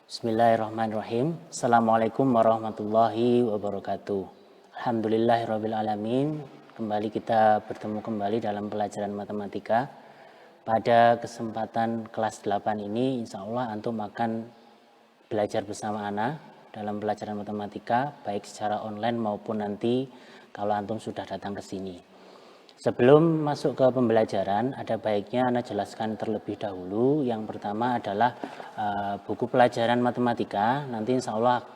Bismillahirrahmanirrahim. Assalamualaikum warahmatullahi wabarakatuh. Alhamdulillahirabbil alamin. Kembali kita bertemu kembali dalam pelajaran matematika. Pada kesempatan kelas 8 ini insya Allah antum akan belajar bersama Ana dalam pelajaran matematika baik secara online maupun nanti kalau antum sudah datang ke sini. Sebelum masuk ke pembelajaran, ada baiknya Anda jelaskan terlebih dahulu. Yang pertama adalah buku pelajaran matematika. Nanti insya Allah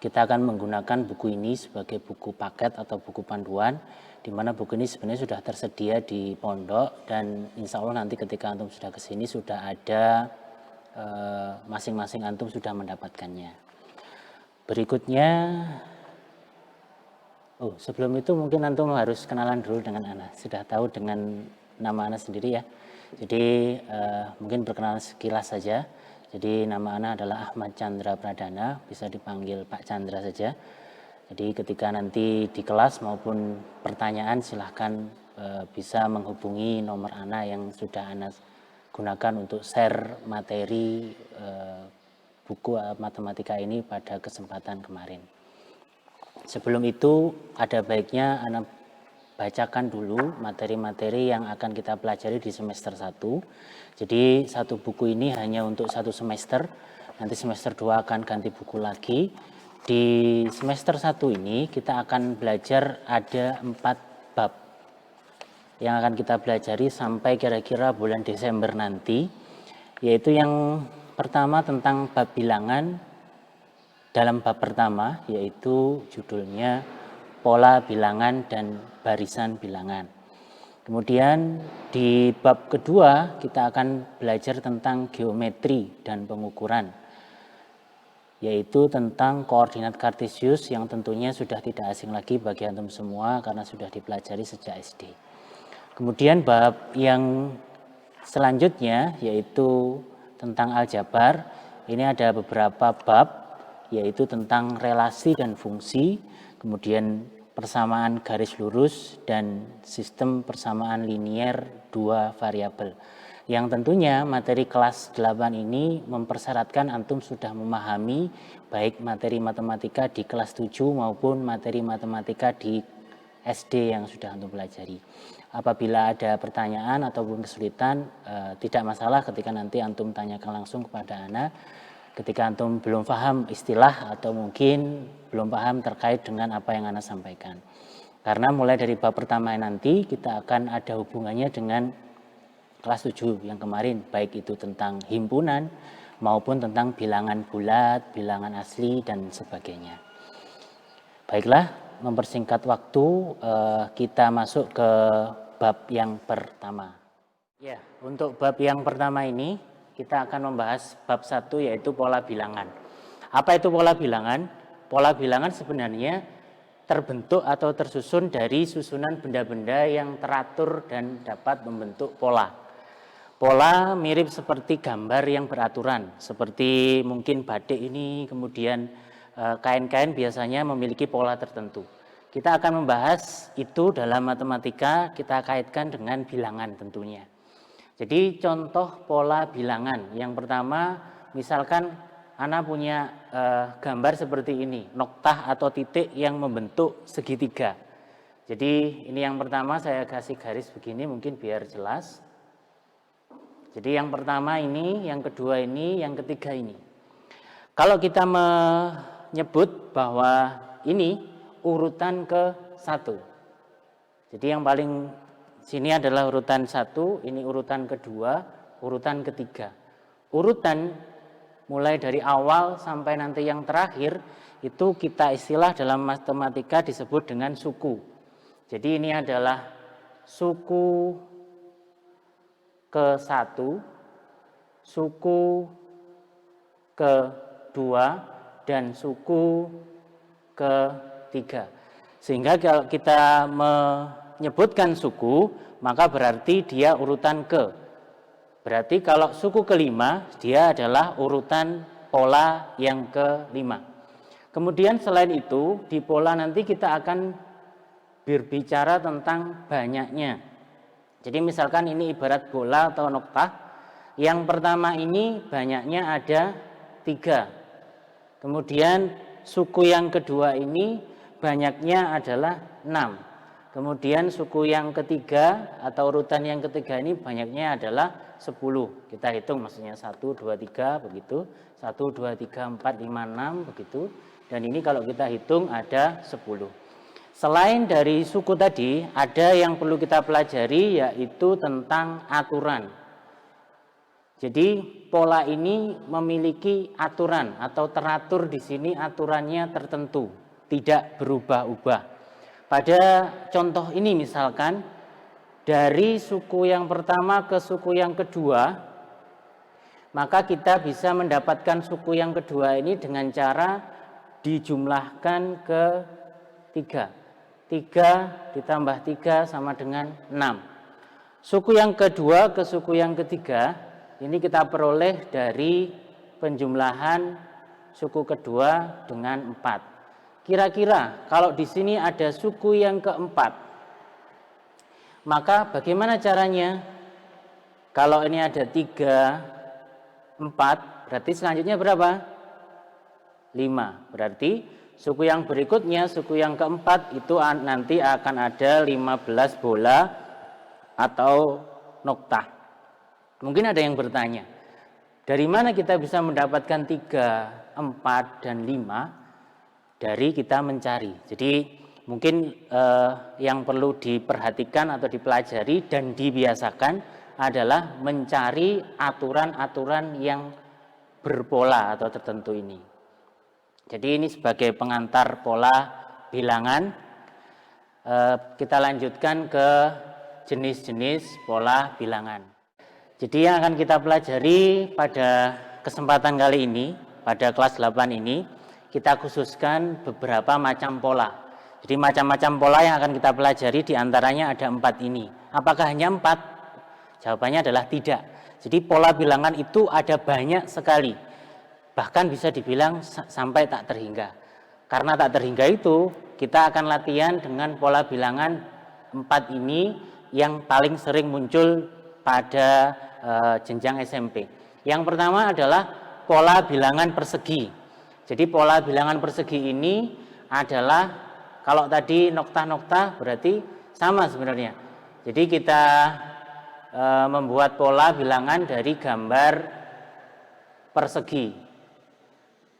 kita akan menggunakan buku ini sebagai buku paket atau buku panduan, di mana buku ini sebenarnya sudah tersedia di pondok, dan insya Allah nanti ketika antum sudah kesini sudah ada masing-masing antum sudah mendapatkannya. Berikutnya, sebelum itu mungkin antum harus kenalan dulu dengan Ana. Sudah tahu dengan nama Ana sendiri ya. Jadi mungkin perkenalan sekilas saja. Jadi nama Ana adalah Ahmad Chandra Pradana, bisa dipanggil Pak Chandra saja. Jadi ketika nanti di kelas maupun pertanyaan silahkan bisa menghubungi nomor Ana yang sudah Ana gunakan untuk share materi buku matematika ini pada kesempatan kemarin. Sebelum itu ada baiknya Anda bacakan dulu materi-materi yang akan kita pelajari di semester 1. Jadi satu buku ini hanya untuk satu semester. Nanti semester 2 akan ganti buku lagi. Di semester 1 ini kita akan belajar ada 4 bab yang akan kita pelajari sampai kira-kira bulan Desember nanti. Yaitu yang pertama tentang bab bilangan. Dalam bab pertama, yaitu judulnya pola bilangan dan barisan bilangan. Kemudian di bab kedua kita akan belajar tentang geometri dan pengukuran, yaitu tentang koordinat kartesius yang tentunya sudah tidak asing lagi bagi antum semua karena sudah dipelajari sejak SD. Kemudian bab yang selanjutnya yaitu tentang aljabar. Ini ada beberapa bab, yaitu tentang relasi dan fungsi, kemudian persamaan garis lurus, dan sistem persamaan linier dua variabel. Yang tentunya materi kelas 8 ini mempersyaratkan antum sudah memahami baik materi matematika di kelas 7 maupun materi matematika di SD yang sudah antum pelajari. Apabila ada pertanyaan ataupun kesulitan, tidak masalah ketika nanti antum tanyakan langsung kepada Ana. Ketika antum belum paham istilah atau mungkin belum paham terkait dengan apa yang Ana sampaikan. Karena mulai dari bab pertama nanti kita akan ada hubungannya dengan kelas 7 yang kemarin, baik itu tentang himpunan maupun tentang bilangan bulat, bilangan asli, dan sebagainya. Baiklah, mempersingkat waktu, kita masuk ke bab yang pertama. Ya, untuk bab yang pertama ini kita akan membahas bab 1 yaitu pola bilangan. Apa itu pola bilangan? Pola bilangan sebenarnya terbentuk atau tersusun dari susunan benda-benda yang teratur dan dapat membentuk pola. Pola mirip seperti gambar yang beraturan, seperti mungkin batik ini, kemudian kain-kain biasanya memiliki pola tertentu. Kita akan membahas itu dalam matematika, kita kaitkan dengan bilangan tentunya. Jadi contoh pola bilangan, yang pertama misalkan Ana punya gambar seperti ini, noktah atau titik yang membentuk segitiga. Jadi ini yang pertama, saya kasih garis begini mungkin biar jelas. Jadi yang pertama ini, yang kedua ini, yang ketiga ini. Kalau kita menyebut bahwa ini urutan ke-1. Jadi yang paling sini adalah urutan 1, ini urutan kedua, urutan ketiga. Urutan mulai dari awal sampai nanti yang terakhir itu kita istilah dalam matematika disebut dengan suku. Jadi ini adalah suku ke-1, suku ke-2, dan suku ke-3. Sehingga kalau kita menyebutkan suku, maka berarti dia urutan ke. Berarti kalau suku kelima, dia adalah urutan pola yang kelima. Kemudian selain itu, di pola nanti kita akan berbicara tentang banyaknya. Jadi misalkan ini ibarat bola atau noktah. Yang pertama ini banyaknya ada 3. Kemudian suku yang kedua ini banyaknya adalah 6. Kemudian suku yang ketiga atau urutan yang ketiga ini banyaknya adalah 10. Kita hitung maksudnya 1, 2, 3 begitu. 1, 2, 3, 4, 5, 6 begitu. Dan ini kalau kita hitung ada 10. Selain dari suku tadi, ada yang perlu kita pelajari yaitu tentang aturan. Jadi pola ini memiliki aturan atau teratur di sini aturannya tertentu, tidak berubah-ubah. Pada contoh ini misalkan dari suku yang pertama ke suku yang kedua, maka kita bisa mendapatkan suku yang kedua ini dengan cara dijumlahkan ke 3. 3 ditambah 3 sama dengan 6. Suku yang kedua ke suku yang ketiga, ini kita peroleh dari penjumlahan suku kedua dengan 4. Kira-kira kalau di sini ada suku yang keempat, maka bagaimana caranya? Kalau ini ada 3, 4, berarti selanjutnya berapa? 5. Berarti suku yang berikutnya, suku yang keempat itu nanti akan ada 15 bola atau noktah. Mungkin ada yang bertanya, dari mana kita bisa mendapatkan 3, 4, dan 5? Dari kita mencari. Jadi mungkin yang perlu diperhatikan atau dipelajari dan dibiasakan adalah mencari aturan-aturan yang berpola atau tertentu ini. Jadi ini sebagai pengantar pola bilangan. Kita lanjutkan ke jenis-jenis pola bilangan. Jadi yang akan kita pelajari pada kesempatan kali ini, pada kelas 8 ini, kita khususkan beberapa macam pola. Jadi macam-macam pola yang akan kita pelajari diantaranya ada 4 ini. Apakah hanya 4? Jawabannya adalah tidak. Jadi pola bilangan itu ada banyak sekali. Bahkan bisa dibilang sampai tak terhingga. Karena tak terhingga itu, kita akan latihan dengan pola bilangan 4 ini yang paling sering muncul pada jenjang SMP. Yang pertama adalah pola bilangan persegi. Jadi pola bilangan persegi ini adalah, kalau tadi nokta-nokta berarti sama sebenarnya. Jadi kita membuat pola bilangan dari gambar persegi,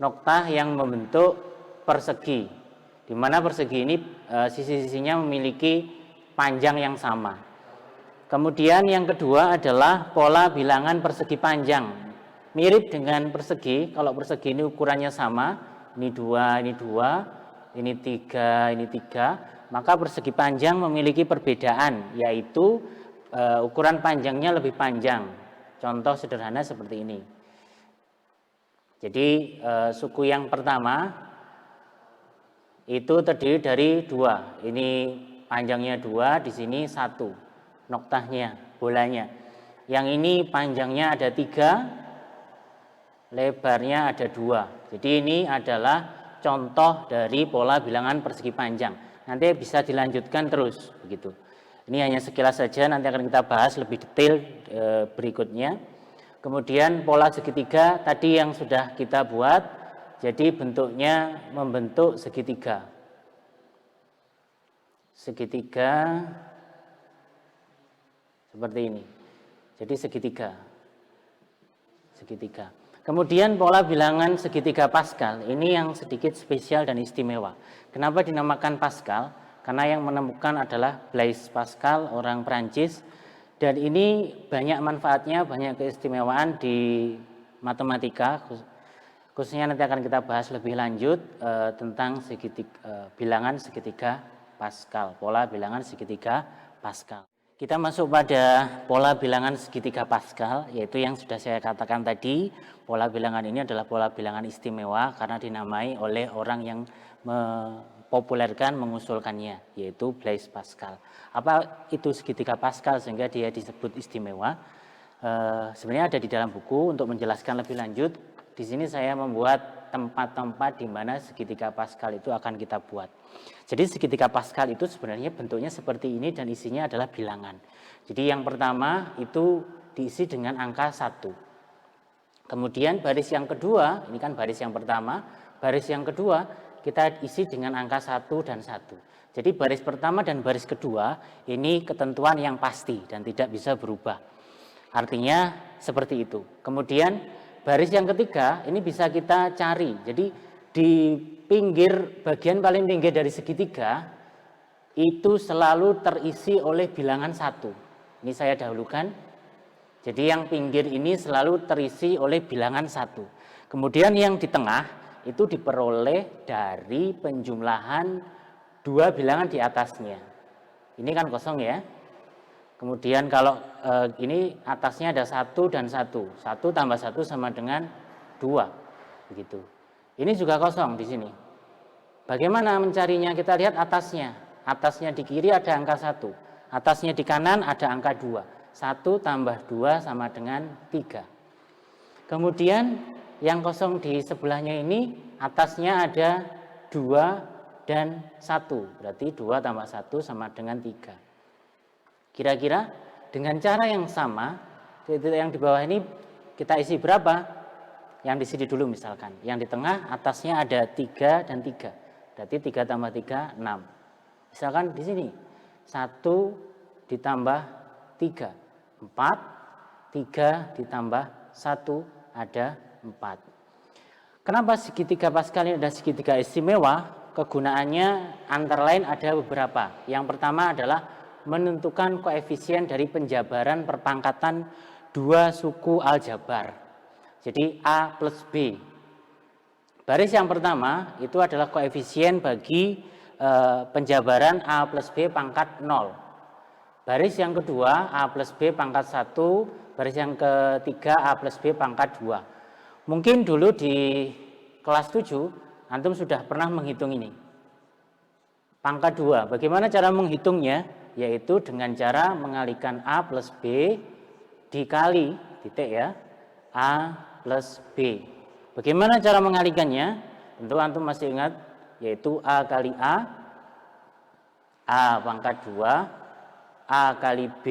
nokta yang membentuk persegi, di mana persegi ini sisi-sisinya memiliki panjang yang sama. Kemudian yang kedua adalah pola bilangan persegi panjang. Mirip dengan persegi, kalau persegi ini ukurannya sama, ini 2, ini 2, ini 3, ini 3, maka persegi panjang memiliki perbedaan, yaitu ukuran panjangnya lebih panjang. Contoh sederhana seperti ini. Jadi suku yang pertama itu terdiri dari 2, ini panjangnya 2, di sini 1, noktahnya, bolanya. Yang ini panjangnya ada 3, lebarnya ada 2. Jadi ini adalah contoh dari pola bilangan persegi panjang. Nanti bisa dilanjutkan terus begitu. Ini hanya sekilas saja, nanti akan kita bahas lebih detail berikutnya. Kemudian pola segitiga tadi yang sudah kita buat, jadi bentuknya membentuk segitiga. Segitiga seperti ini. Jadi segitiga. Kemudian pola bilangan segitiga Pascal, ini yang sedikit spesial dan istimewa. Kenapa dinamakan Pascal? Karena yang menemukan adalah Blaise Pascal, orang Prancis. Dan ini banyak manfaatnya, banyak keistimewaan di matematika. Khususnya nanti akan kita bahas lebih lanjut tentang bilangan segitiga Pascal, pola bilangan segitiga Pascal. Kita masuk pada pola bilangan segitiga Pascal, yaitu yang sudah saya katakan tadi. Pola bilangan ini adalah pola bilangan istimewa karena dinamai oleh orang yang mempopulerkan, mengusulkannya, yaitu Blaise Pascal. Apa itu segitiga Pascal sehingga dia disebut istimewa? Sebenarnya ada di dalam buku. Untuk menjelaskan lebih lanjut, di sini saya membuat tempat-tempat di mana segitiga Pascal itu akan kita buat. Jadi segitiga Pascal itu sebenarnya bentuknya seperti ini dan isinya adalah bilangan. Jadi yang pertama itu diisi dengan angka 1. Kemudian baris yang kedua, ini kan baris yang pertama, baris yang kedua kita isi dengan angka 1 dan 1. Jadi baris pertama dan baris kedua ini ketentuan yang pasti dan tidak bisa berubah. Artinya seperti itu. Kemudian baris yang ketiga ini bisa kita cari. Jadi di pinggir, bagian paling pinggir dari segitiga itu selalu terisi oleh bilangan 1. Ini saya dahulukan. Jadi yang pinggir ini selalu terisi oleh bilangan 1. Kemudian yang di tengah itu diperoleh dari penjumlahan 2 bilangan di atasnya. Ini kan kosong ya. Kemudian kalau ini atasnya ada 1 dan 1. 1 tambah 1 sama dengan 2. Begitu. Ini juga kosong di sini. Bagaimana mencarinya? Kita lihat atasnya. Atasnya di kiri ada angka 1. Atasnya di kanan ada angka 2. 1 tambah 2 sama dengan 3. Kemudian yang kosong di sebelahnya ini atasnya ada 2 dan 1. Berarti 2 tambah 1 sama dengan 3. Kira-kira dengan cara yang sama, yang di bawah ini kita isi berapa? Yang di sini dulu misalkan. Yang di tengah atasnya ada 3 dan 3. Berarti 3 tambah 3, 6. Misalkan di sini 1 ditambah 3. 4, 3 ditambah 1 ada 4. Kenapa segitiga Pascal ini ada segitiga istimewa? Kegunaannya antara lain ada beberapa. Yang pertama adalah menentukan koefisien dari penjabaran perpangkatan 2 suku aljabar. Jadi A plus B. Baris yang pertama itu adalah koefisien bagi penjabaran A plus B pangkat 0. Baris yang kedua A plus B pangkat 1, baris yang ketiga A plus B pangkat 2. Mungkin dulu di kelas 7 antum sudah pernah menghitung ini. Pangkat 2, bagaimana cara menghitungnya? Yaitu dengan cara mengalihkan A plus B dikali titik ya, A plus B. Bagaimana cara mengalihkannya? Tentu antum masih ingat, yaitu A kali A pangkat 2, A kali B,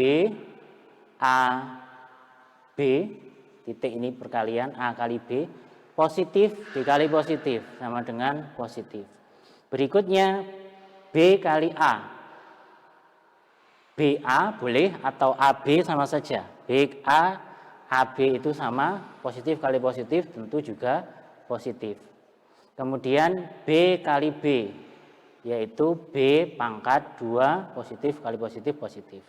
A, B, titik ini perkalian A kali B, positif dikali positif, sama dengan positif. Berikutnya B kali A, BA boleh atau AB sama saja. BA, AB itu sama, positif kali positif tentu juga positif. Kemudian B kali B, yaitu B pangkat 2 positif kali positif positif.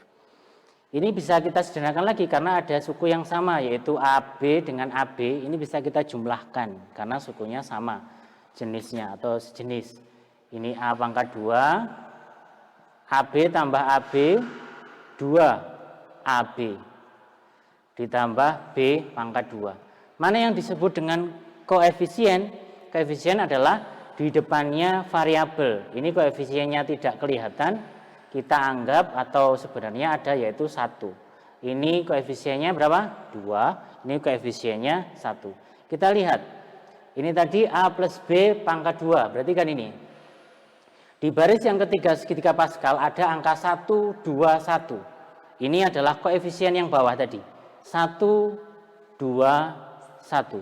Ini bisa kita sederhanakan lagi karena ada suku yang sama, yaitu AB dengan AB. Ini bisa kita jumlahkan karena sukunya sama jenisnya atau sejenis. Ini A pangkat 2, AB tambah AB, 2 AB ditambah B pangkat 2. Mana yang disebut dengan koefisien? Koefisien adalah di depannya variabel. Ini koefisiennya tidak kelihatan, kita anggap atau sebenarnya ada yaitu 1. Ini koefisiennya berapa? 2. Ini koefisiennya 1. Kita lihat. Ini tadi A plus B pangkat 2. Berarti kan ini. Di baris yang ketiga segitiga Pascal ada angka 1, 2, 1. Ini adalah koefisien yang bawah tadi. 1, 2, 1.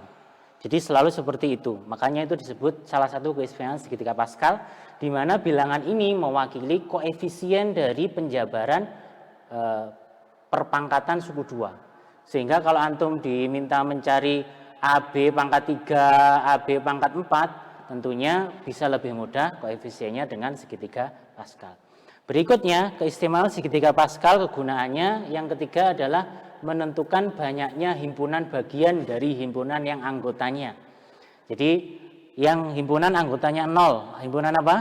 Jadi selalu seperti itu. Makanya itu disebut salah satu keistimewaan segitiga Pascal, di mana bilangan ini mewakili koefisien dari penjabaran perpangkatan suku 2. Sehingga kalau antum diminta mencari AB pangkat 3, AB pangkat 4, tentunya bisa lebih mudah koefisiennya dengan segitiga Pascal. Berikutnya, keistimewaan segitiga Pascal kegunaannya yang ketiga adalah menentukan banyaknya himpunan bagian dari himpunan yang anggotanya. Jadi yang himpunan anggotanya 0, himpunan apa?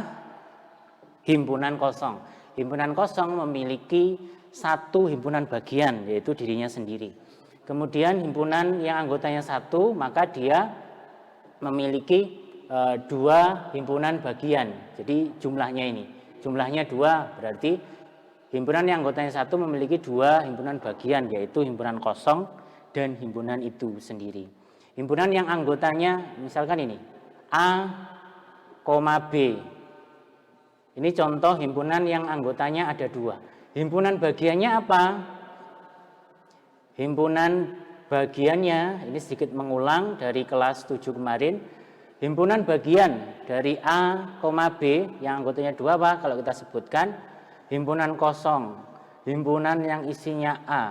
Himpunan kosong. Himpunan kosong memiliki satu himpunan bagian, yaitu dirinya sendiri. Kemudian himpunan yang anggotanya 1, maka dia memiliki 2 himpunan bagian. Jadi jumlahnya ini, jumlahnya 2 berarti himpunan yang anggotanya 1 memiliki 2 himpunan bagian, yaitu himpunan kosong dan himpunan itu sendiri. Himpunan yang anggotanya misalkan ini A, B. Ini contoh himpunan yang anggotanya ada 2. Himpunan bagiannya apa? Himpunan bagiannya, ini sedikit mengulang dari kelas 7 kemarin, himpunan bagian dari A, B yang anggotanya 2 apa? Kalau kita sebutkan himpunan kosong, himpunan yang isinya A,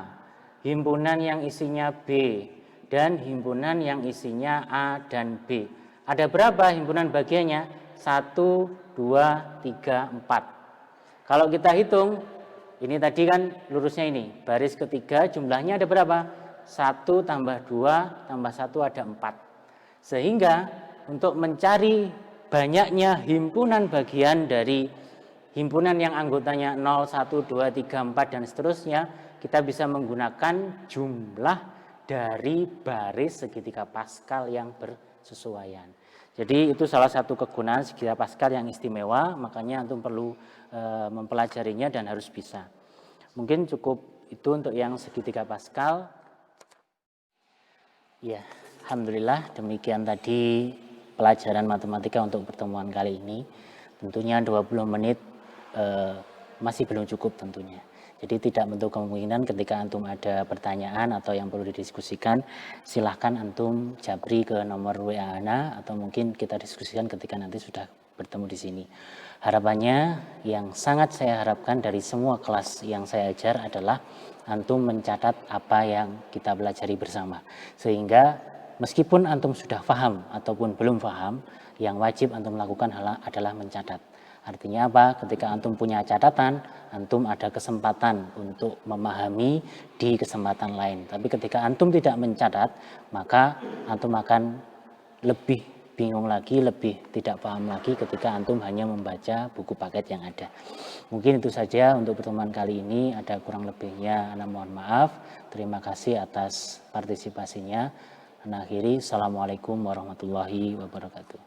himpunan yang isinya B, dan himpunan yang isinya A dan B. Ada berapa himpunan bagiannya? 1, 2, 3, 4. Kalau kita hitung, ini tadi kan lurusnya ini, baris ketiga jumlahnya ada berapa? 1 tambah 2 tambah 1 ada 4. Sehingga untuk mencari banyaknya himpunan bagian dari himpunan yang anggotanya 0, 1, 2, 3, 4 dan seterusnya, kita bisa menggunakan jumlah dari baris segitiga Pascal yang bersesuaian. Jadi itu salah satu kegunaan segitiga Pascal yang istimewa, makanya antum perlu mempelajarinya dan harus bisa. Mungkin cukup itu untuk yang segitiga Pascal. Ya, alhamdulillah demikian tadi pelajaran matematika untuk pertemuan kali ini. Tentunya 20 menit masih belum cukup tentunya. Jadi tidak menutup kemungkinan ketika antum ada pertanyaan atau yang perlu didiskusikan, silahkan antum japri ke nomor WA Ana atau mungkin kita diskusikan ketika nanti sudah bertemu di sini. Harapannya yang sangat saya harapkan dari semua kelas yang saya ajar adalah antum mencatat apa yang kita pelajari bersama. Sehingga meskipun antum sudah paham ataupun belum paham, yang wajib antum lakukan adalah mencatat. Artinya apa? Ketika antum punya catatan, antum ada kesempatan untuk memahami di kesempatan lain. Tapi ketika antum tidak mencatat, maka antum akan lebih bingung lagi, lebih tidak paham lagi ketika antum hanya membaca buku paket yang ada. Mungkin itu saja untuk pertemuan kali ini. Ada kurang lebihnya, Ana mohon maaf. Terima kasih atas partisipasinya. Ana akhiri, Assalamualaikum warahmatullahi wabarakatuh.